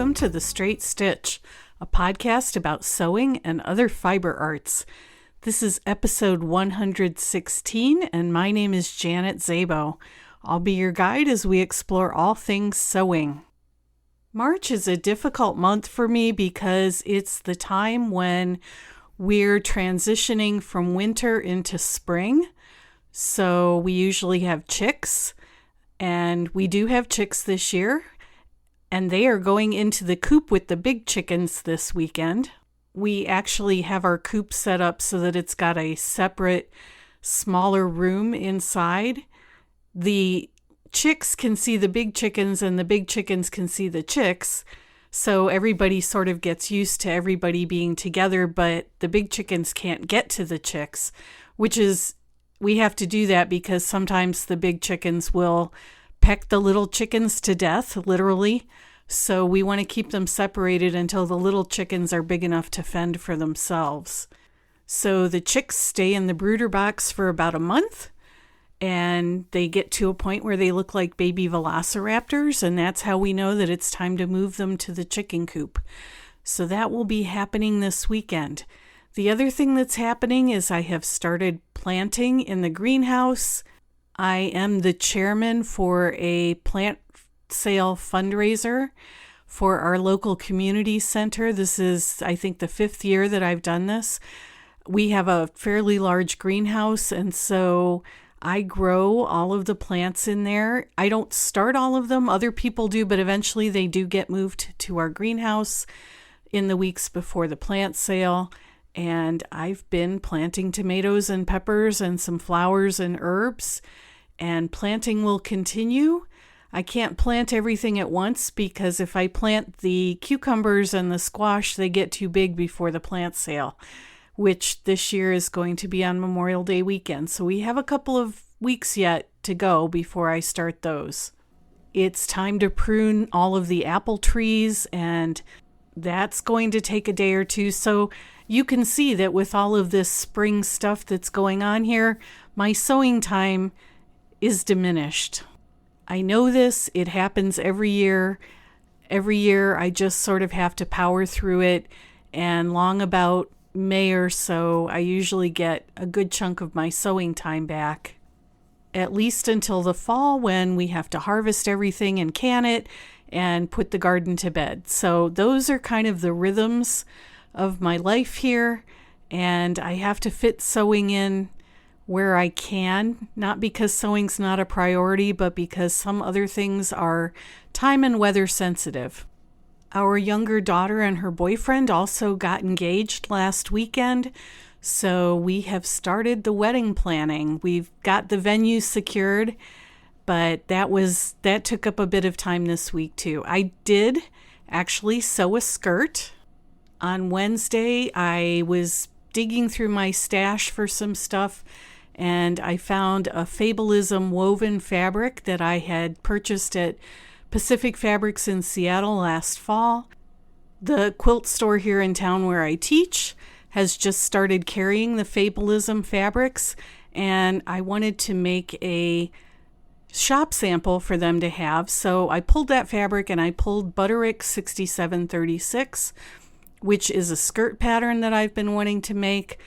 welcome to The Straight Stitch, a podcast about sewing and other fiber arts. This is episode 116, and my name is Janet Szabo. I'll be your guide as we explore all things sewing. March is a difficult month for me because it's the time when we're transitioning from winter into spring. So we usually have chicks, and we do have chicks this year. And they are going into the coop with the big chickens this weekend. We actually have our coop set up so that it's got a separate, smaller room inside. The chicks can see the big chickens and the big chickens can see the chicks. So everybody sort of gets used to everybody being together, but the big chickens can't get to the chicks, we have to do that because sometimes the big chickens will peck the little chickens to death, literally. So we want to keep them separated until the little chickens are big enough to fend for themselves. So the chicks stay in the brooder box for about a month, and they get to a point where they look like baby velociraptors, and that's how we know that it's time to move them to the chicken coop. So that will be happening this weekend. The other thing that's happening is I have started planting in the greenhouse. I am the chairman for a plant sale fundraiser for our local community center. This is, I think, the 5th year that I've done this. We have a fairly large greenhouse, and so I grow all of the plants in there. I don't start all of them. Other people do, but eventually they do get moved to our greenhouse in the weeks before the plant sale. And I've been planting tomatoes and peppers and some flowers and herbs. And planting will continue. I can't plant everything at once because if I plant the cucumbers and the squash, they get too big before the plant sale, which this year is going to be on Memorial Day weekend. So we have a couple of weeks yet to go before I start those. It's time to prune all of the apple trees, and that's going to take a day or two. So you can see that with all of this spring stuff that's going on here, my sewing time is diminished. I know this. It happens every year. Every year I just sort of have to power through it, and long about May or so, I usually get a good chunk of my sewing time back, at least until the fall when we have to harvest everything and can it and put the garden to bed. So those are kind of the rhythms of my life here, and I have to fit sewing in where I can, not because sewing's not a priority, but because some other things are time and weather sensitive. Our younger daughter and her boyfriend also got engaged last weekend, so we have started the wedding planning. We've got the venue secured, but that took up a bit of time this week too. I did actually sew a skirt. On Wednesday, I was digging through my stash for some stuff, and I found a Fabulism woven fabric that I had purchased at Pacific Fabrics in Seattle last fall. The quilt store here in town where I teach has just started carrying the Fabulism fabrics, and I wanted to make a shop sample for them to have. So I pulled that fabric and I pulled Butterick 6736, which is a skirt pattern that I've been wanting to make.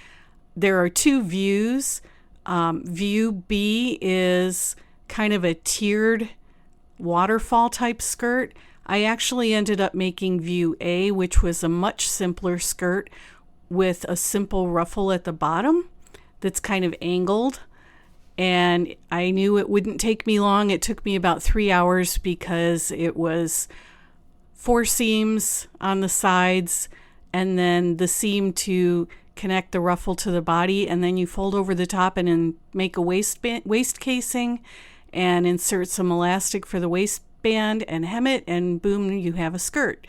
There are two views. View B is kind of a tiered waterfall type skirt. I actually ended up making view A, which was a much simpler skirt with a simple ruffle at the bottom that's kind of angled. And I knew it wouldn't take me long. It took me about 3 hours because it was 4 seams on the sides and then the seam to connect the ruffle to the body, and then you fold over the top and then make a waist casing and insert some elastic for the waistband and hem it, and boom, you have a skirt.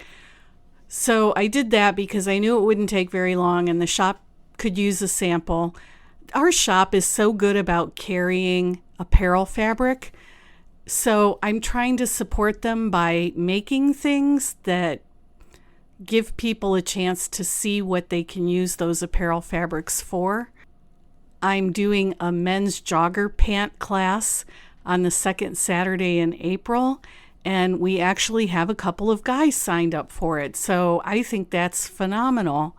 So I did that because I knew it wouldn't take very long and the shop could use a sample. Our shop is so good about carrying apparel fabric, so I'm trying to support them by making things that give people a chance to see what they can use those apparel fabrics for. I'm doing a men's jogger pant class on the second Saturday in April, And we actually have a couple of guys signed up for it. So I think that's phenomenal.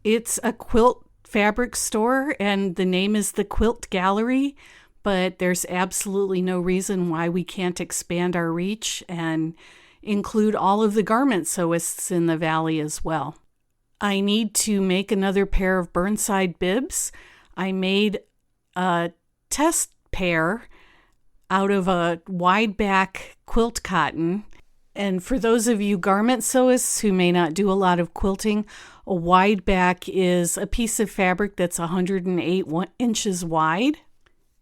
It's a quilt fabric store, and the name is the Quilt Gallery, but there's absolutely no reason why we can't expand our reach and include all of the garment sewists in the valley as well. I need to make another pair of Burnside bibs. I made a test pair out of a wide back quilt cotton. And for those of you garment sewists who may not do a lot of quilting, a wide back is a piece of fabric that's 108 inches wide.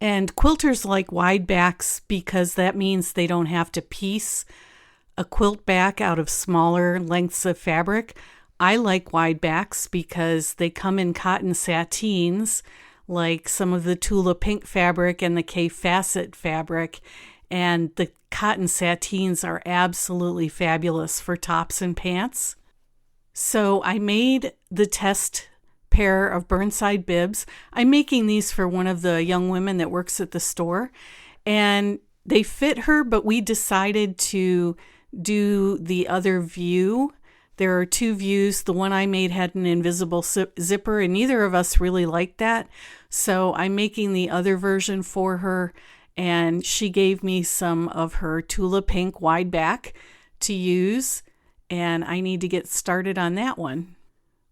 And quilters like wide backs because that means they don't have to piece a quilt back out of smaller lengths of fabric. I like wide backs because they come in cotton sateens, like some of the Tula Pink fabric and the K Facet fabric. And the cotton sateens are absolutely fabulous for tops and pants. So I made the test pair of Burnside bibs. I'm making these for one of the young women that works at the store. And they fit her, but we decided to do the other view. There are two views. The one I made had an invisible zipper, and neither of us really liked that. So I'm making the other version for her, and she gave me some of her Tula Pink wide back to use, and I need to get started on that one.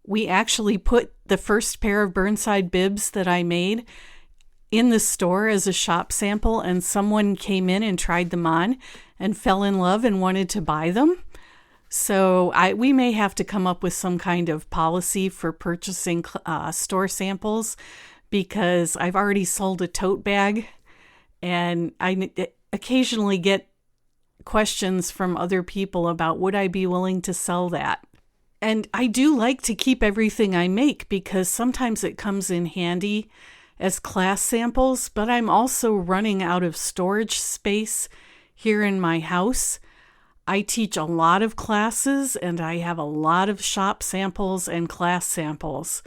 We actually put the first pair of Burnside bibs that I made in the store as a shop sample, and someone came in and tried them on and fell in love and wanted to buy them. So we may have to come up with some kind of policy for purchasing store samples, because I've already sold a tote bag, and I occasionally get questions from other people about would I be willing to sell that. And I do like to keep everything I make because sometimes it comes in handy as class samples, but I'm also running out of storage space here in my house. I teach a lot of classes, and I have a lot of shop samples and class samples.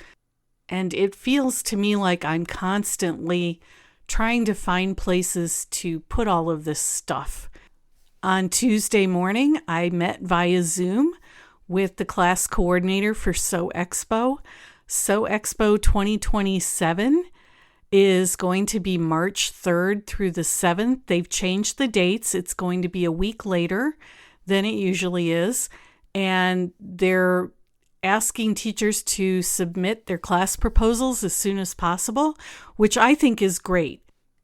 And it feels to me like I'm constantly trying to find places to put all of this stuff. On Tuesday morning, I met via Zoom with the class coordinator for Sew Expo. Sew Expo 2027 is going to be March 3rd through the 7th. They've changed the dates. It's going to be a week later than it usually is. And they're asking teachers to submit their class proposals as soon as possible, which I think is great.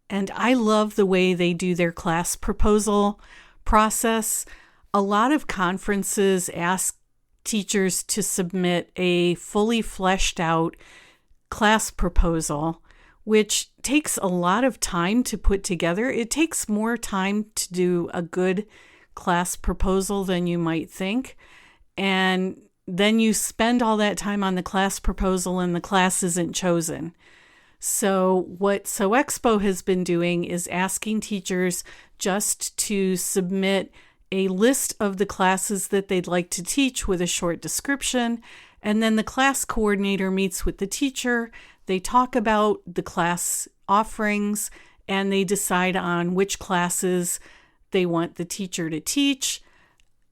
And I love the way they do their class proposal process. A lot of conferences ask teachers to submit a fully fleshed out class proposal, which takes a lot of time to put together. It takes more time to do a good class proposal than you might think. And then you spend all that time on the class proposal and the class isn't chosen. So what Sew Expo has been doing is asking teachers just to submit a list of the classes that they'd like to teach with a short description, and then the class coordinator meets with the teacher. They talk about the class offerings, and they decide on which classes they want the teacher to teach.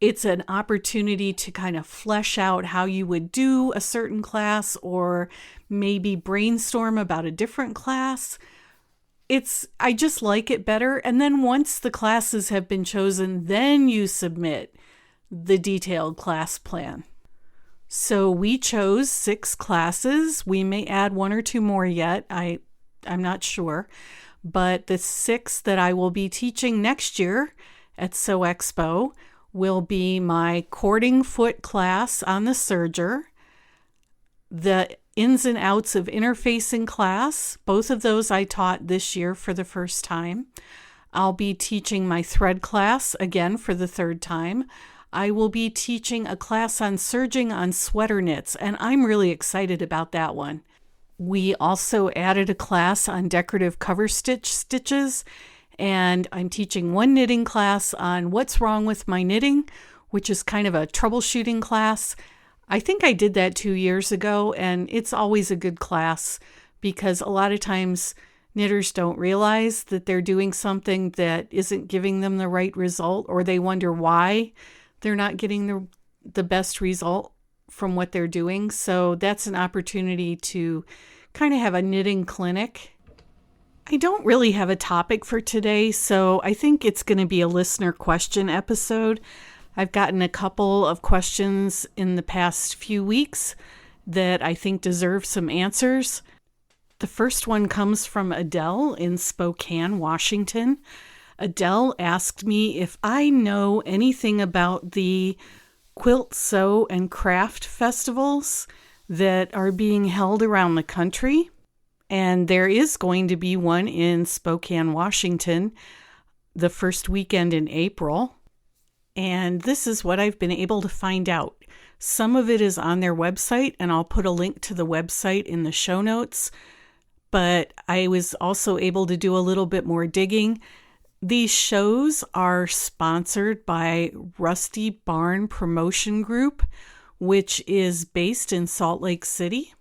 It's an opportunity to kind of flesh out how you would do a certain class, or maybe brainstorm about a different class. I just like it better. And then once the classes have been chosen, then you submit the detailed class plan. So we chose 6 classes. We may add 1 or 2 more yet. I'm not sure. But the 6 that I will be teaching next year at Sew Expo will be my cording foot class on the serger, the ins and outs of interfacing class. Both of those I taught this year for the first time. I'll be teaching my thread class again for the 3rd time. I will be teaching a class on serging on sweater knits, and I'm really excited about that one. We also added a class on decorative cover stitches, and I'm teaching one knitting class on what's wrong with my knitting, which is kind of a troubleshooting class. I think I did that 2 years ago, and it's always a good class because a lot of times Knitters don't realize that they're doing something that isn't giving them the right result, or they wonder why they're not getting the best result from what they're doing. So that's an opportunity to kind of have a knitting clinic. I don't really have a topic for today, so I think it's going to be a listener question episode. I've gotten a couple of questions in the past few weeks that I think deserve some answers. The first one comes from Adele in Spokane, Washington. Adele asked me if I know anything about the quilt, sew, and craft festivals that are being held around the country. And there is going to be one in Spokane, Washington, the first weekend in April. And this is what I've been able to find out. Some of it is on their website, and I'll put a link to the website in the show notes. But I was also able to do a little bit more digging. These shows are sponsored by Rusty Barn Promotion Group, which is based in Salt Lake City.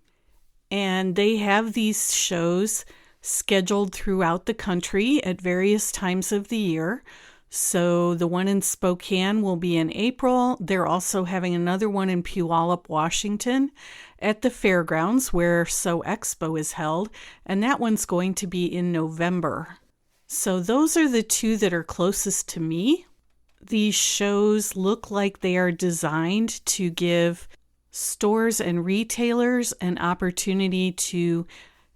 And they have these shows scheduled throughout the country at various times of the year. So the one in Spokane will be in April. They're also having another one in Puyallup, Washington at the fairgrounds where Sew Expo is held. And that one's going to be in November. So those are the two that are closest to me. These shows look like they are designed to give stores and retailers an opportunity to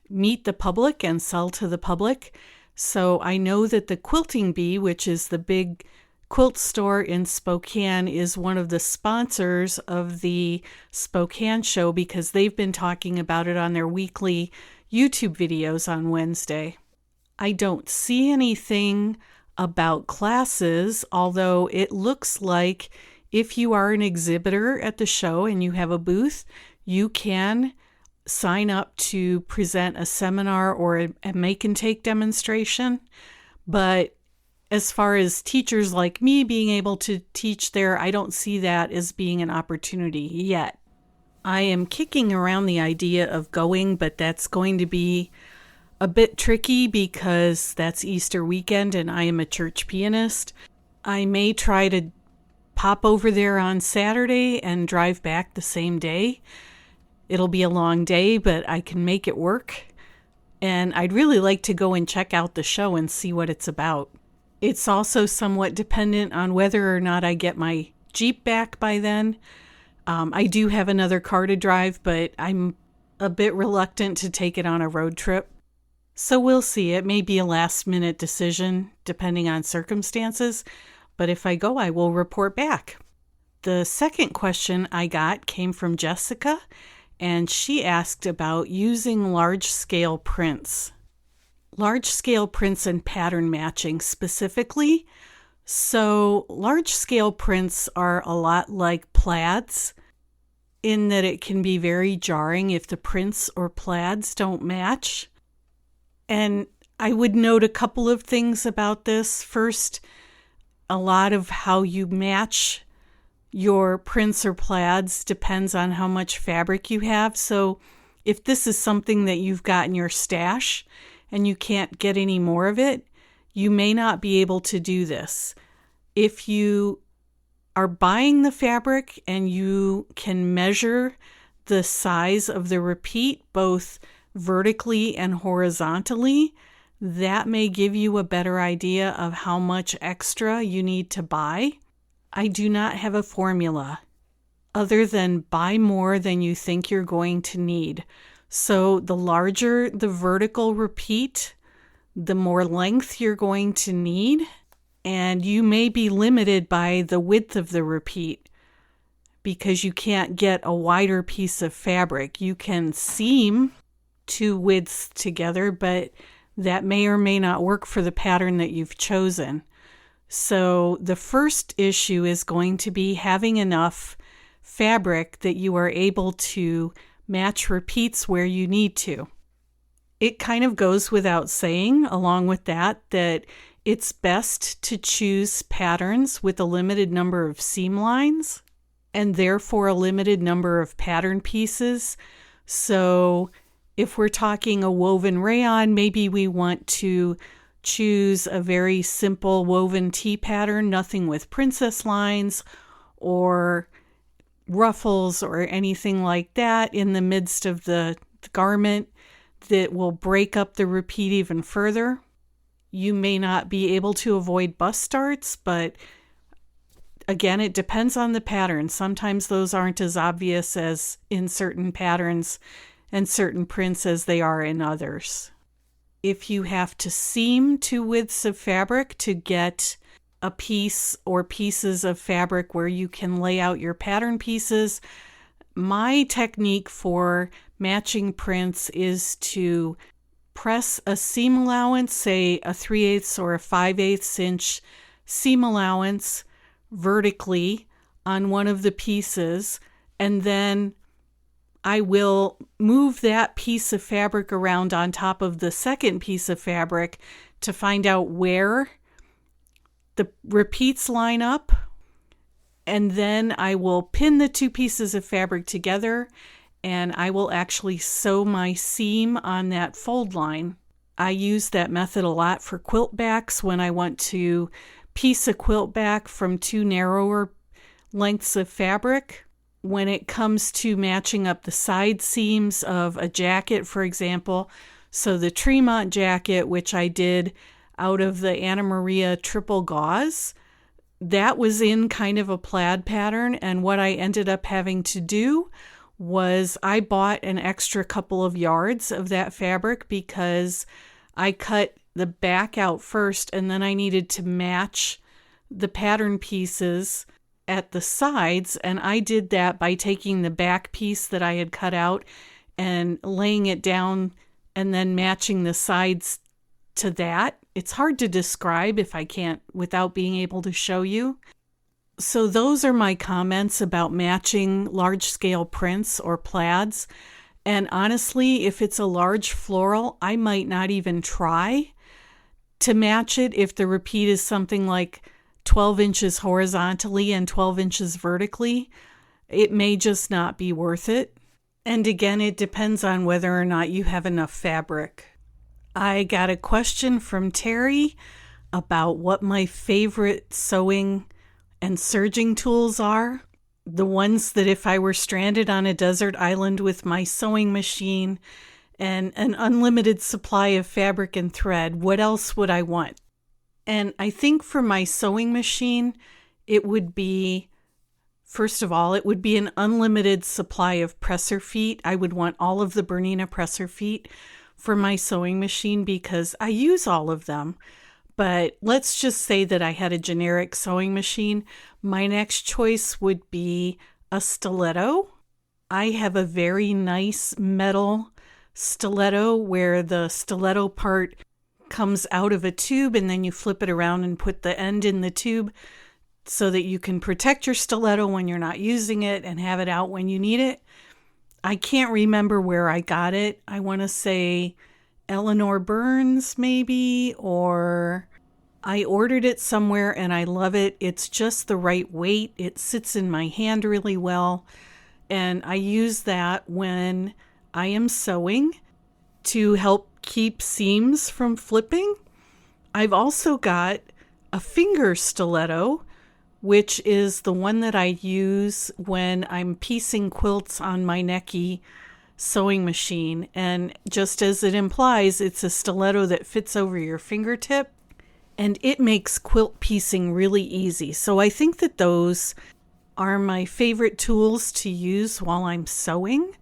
meet the public and sell to the public. So I know that the Quilting Bee, which is the big quilt store in Spokane, is one of the sponsors of the Spokane show because they've been talking about it on their weekly YouTube videos on Wednesday. I don't see anything about classes, although it looks like if you are an exhibitor at the show and you have a booth, you can sign up to present a seminar or a make and take demonstration. But as far as teachers like me being able to teach there, I don't see that as being an opportunity yet. I am kicking around the idea of going, but that's going to be a bit tricky because that's Easter weekend and I am a church pianist. I may try to pop over there on Saturday and drive back the same day. It'll be a long day, but I can make it work. And I'd really like to go and check out the show and see what it's about. It's also somewhat dependent on whether or not I get my Jeep back by then. I do have another car to drive, but I'm a bit reluctant to take it on a road trip. So we'll see. It may be a last-minute decision, depending on circumstances. But if I go, I will report back. The second question I got came from Jessica, and she asked about using large-scale prints. Large-scale prints and pattern matching specifically. So large-scale prints are a lot like plaids in that it can be very jarring if the prints or plaids don't match. And I would note a couple of things about this. First, a lot of how you match your prints or plaids depends on how much fabric you have. So if this is something that you've got in your stash and you can't get any more of it, you may not be able to do this. If you are buying the fabric and you can measure the size of the repeat both vertically and horizontally, that may give you a better idea of how much extra you need to buy. I do not have a formula other than buy more than you think you're going to need. So the larger the vertical repeat, the more length you're going to need, and you may be limited by the width of the repeat because you can't get a wider piece of fabric. You can seam two widths together, but that may or may not work for the pattern that you've chosen. So the first issue is going to be having enough fabric that you are able to match repeats where you need to. It kind of goes without saying, along with that it's best to choose patterns with a limited number of seam lines and therefore a limited number of pattern pieces. So If we're talking a woven rayon, maybe we want to choose a very simple woven tee pattern, nothing with princess lines or ruffles or anything like that in the midst of the garment that will break up the repeat even further. You may not be able to avoid bust starts, but again, it depends on the pattern. Sometimes those aren't as obvious as in certain patterns and certain prints as they are in others. If you have to seam two widths of fabric to get a piece or pieces of fabric where you can lay out your pattern pieces, my technique for matching prints is to press a seam allowance, say a 3/8 or a 5/8 inch seam allowance vertically on one of the pieces, and then I will move that piece of fabric around on top of the second piece of fabric to find out where the repeats line up, and then I will pin the two pieces of fabric together and I will actually sew my seam on that fold line. I use that method a lot for quilt backs when I want to piece a quilt back from two narrower lengths of fabric. When it comes to matching up the side seams of a jacket, for example, so the Tremont jacket, which I did out of the Anna Maria triple gauze, that was in kind of a plaid pattern, and what I ended up having to do was I bought an extra couple of yards of that fabric because I cut the back out first and then I needed to match the pattern pieces at the sides, and I did that by taking the back piece that I had cut out and laying it down and then matching the sides to that. It's hard to describe if I can't without being able to show you. So those are my comments about matching large-scale prints or plaids. And honestly, if it's a large floral, I might not even try to match it if the repeat is something like 12 inches horizontally and 12 inches vertically. It may just not be worth it. And again, it depends on whether or not you have enough fabric. I got a question from Terry about what my favorite sewing and serging tools are. The ones that if I were stranded on a desert island with my sewing machine and an unlimited supply of fabric and thread, what else would I want? And I think for my sewing machine, it would be, first of all, it would be an unlimited supply of presser feet. I would want all of the Bernina presser feet for my sewing machine because I use all of them. But let's just say that I had a generic sewing machine. My next choice would be a stiletto. I have a very nice metal stiletto where the stiletto part comes out of a tube and then you flip it around and put the end in the tube so that you can protect your stiletto when you're not using it and have it out when you need it. I can't remember where I got it. I want to say Eleanor Burns maybe, or I ordered it somewhere and I love it. It's just the right weight. It sits in my hand really well. And I use that when I am sewing to help keep seams from flipping. I've also got a finger stiletto, which is the one that I use when I'm piecing quilts on my Necky sewing machine. And just as it implies, it's a stiletto that fits over your fingertip, and it makes quilt piecing really easy. So I think that those are my favorite tools to use while I'm sewing.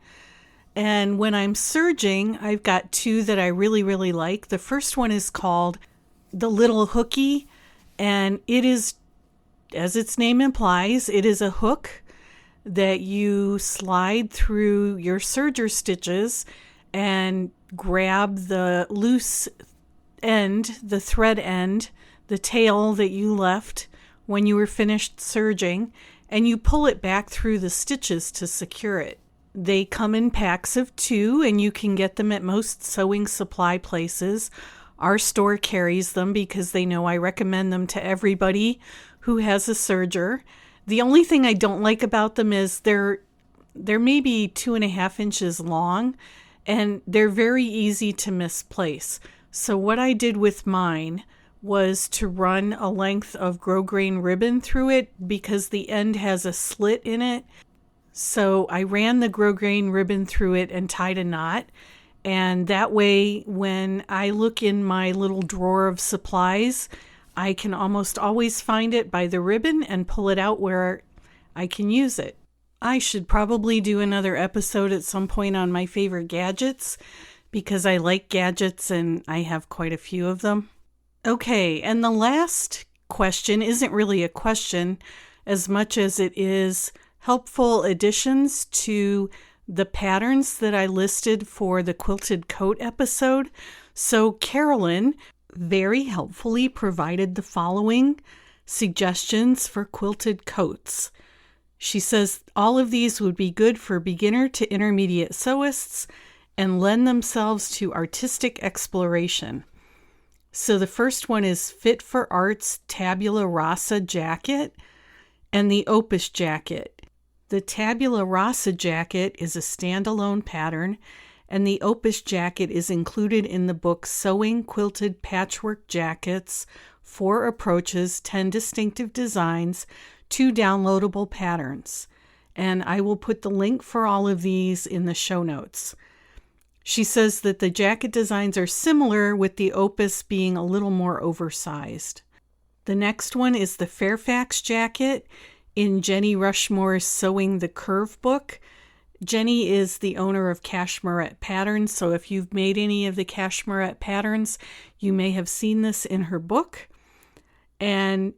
And when I'm serging, I've got two that I really, really like. The first one is called the Little Hooky, and it is, as its name implies, it is a hook that you slide through your serger stitches and grab the loose end, the thread end, the tail that you left when you were finished serging, and you pull it back through the stitches to secure it. They come in packs of 2, and you can get them at most sewing supply places. Our store carries them because they know I recommend them to everybody who has a serger. The only thing I don't like about them is they're maybe 2.5 inches long, and they're very easy to misplace. So what I did with mine was to run a length of grosgrain ribbon through it because the end has a slit in it. So I ran the grosgrain ribbon through it and tied a knot. And that way, when I look in my little drawer of supplies, I can almost always find it by the ribbon and pull it out where I can use it. I should probably do another episode at some point on my favorite gadgets because I like gadgets and I have quite a few of them. Okay, and the last question isn't really a question as much as it is helpful additions to the patterns that I listed for the quilted coat episode. So Carolyn very helpfully provided the following suggestions for quilted coats. She says all of these would be good for beginner to intermediate sewists and lend themselves to artistic exploration. So the first one is Fit for Art's Tabula Rasa jacket and the Opus jacket. The Tabula Rasa jacket is a standalone pattern, and the Opus jacket is included in the book Sewing Quilted Patchwork Jackets, 4 Approaches, 10 Distinctive Designs, 2 Downloadable Patterns. And I will put the link for all of these in the show notes. She says that the jacket designs are similar, with the Opus being a little more oversized. The next one is the Fairfax jacket in Jenny Rushmore's Sewing the Curve book. Jenny is the owner of Cashmerette Patterns, so if you've made any of the Cashmerette patterns, you may have seen this in her book. And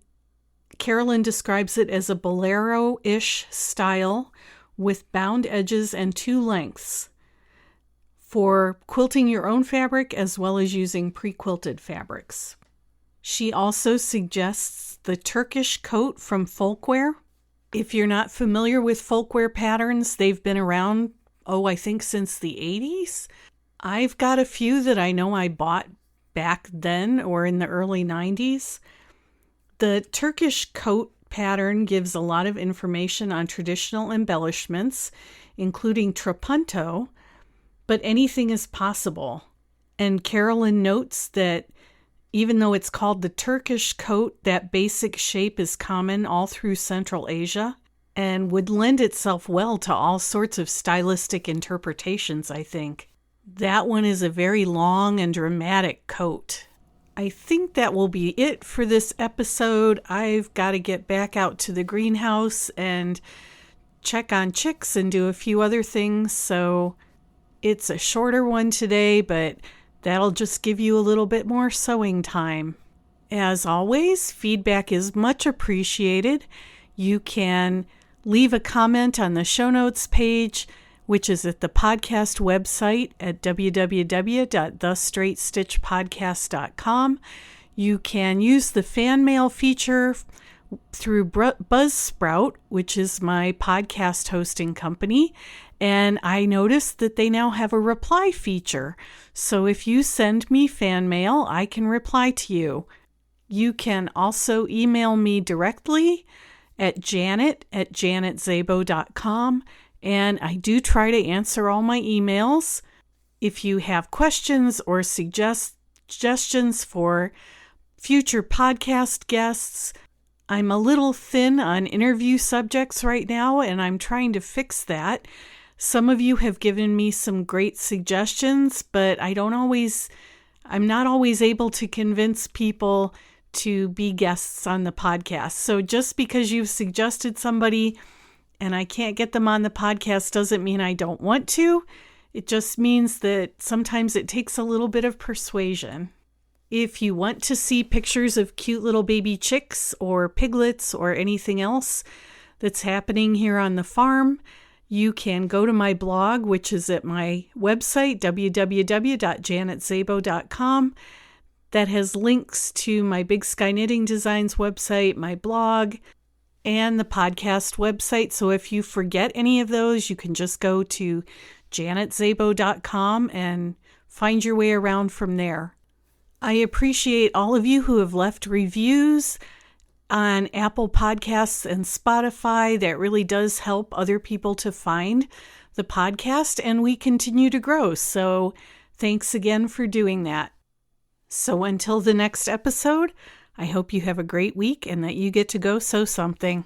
Carolyn describes it as a bolero-ish style with bound edges and 2 lengths for quilting your own fabric as well as using pre-quilted fabrics. She also suggests the Turkish coat from Folkwear. If you're not familiar with Folkwear patterns, they've been around, I think since the 80s. I've got a few that I know I bought back then or in the early 90s. The Turkish coat pattern gives a lot of information on traditional embellishments, including trapunto, but anything is possible. And Carolyn notes that even though it's called the Turkish coat, that basic shape is common all through Central Asia and would lend itself well to all sorts of stylistic interpretations, I think. That one is a very long and dramatic coat. I think that will be it for this episode. I've got to get back out to the greenhouse and check on chicks and do a few other things, so it's a shorter one today, but that'll just give you a little bit more sewing time. As always, feedback is much appreciated. You can leave a comment on the show notes page, which is at the podcast website at www.thestraightstitchpodcast.com. You can use the fan mail feature through Buzzsprout, which is my podcast hosting company, and I noticed that they now have a reply feature. So if you send me fan mail, I can reply to you. You can also email me directly at janet@janetzabo.com, and I do try to answer all my emails. If you have questions or suggestions for future podcast guests, I'm a little thin on interview subjects right now, and I'm trying to fix that. Some of you have given me some great suggestions, but I'm not always able to convince people to be guests on the podcast. So just because you've suggested somebody and I can't get them on the podcast doesn't mean I don't want to. It just means that sometimes it takes a little bit of persuasion. If you want to see pictures of cute little baby chicks or piglets or anything else that's happening here on the farm, you can go to my blog, which is at my website, www.janetzabo.com. That has links to my Big Sky Knitting Designs website, my blog, and the podcast website. So if you forget any of those, you can just go to janetzabo.com and find your way around from there. I appreciate all of you who have left reviews on Apple Podcasts and Spotify. That really does help other people to find the podcast, and we continue to grow. So thanks again for doing that. So until the next episode, I hope you have a great week and that you get to go sew something.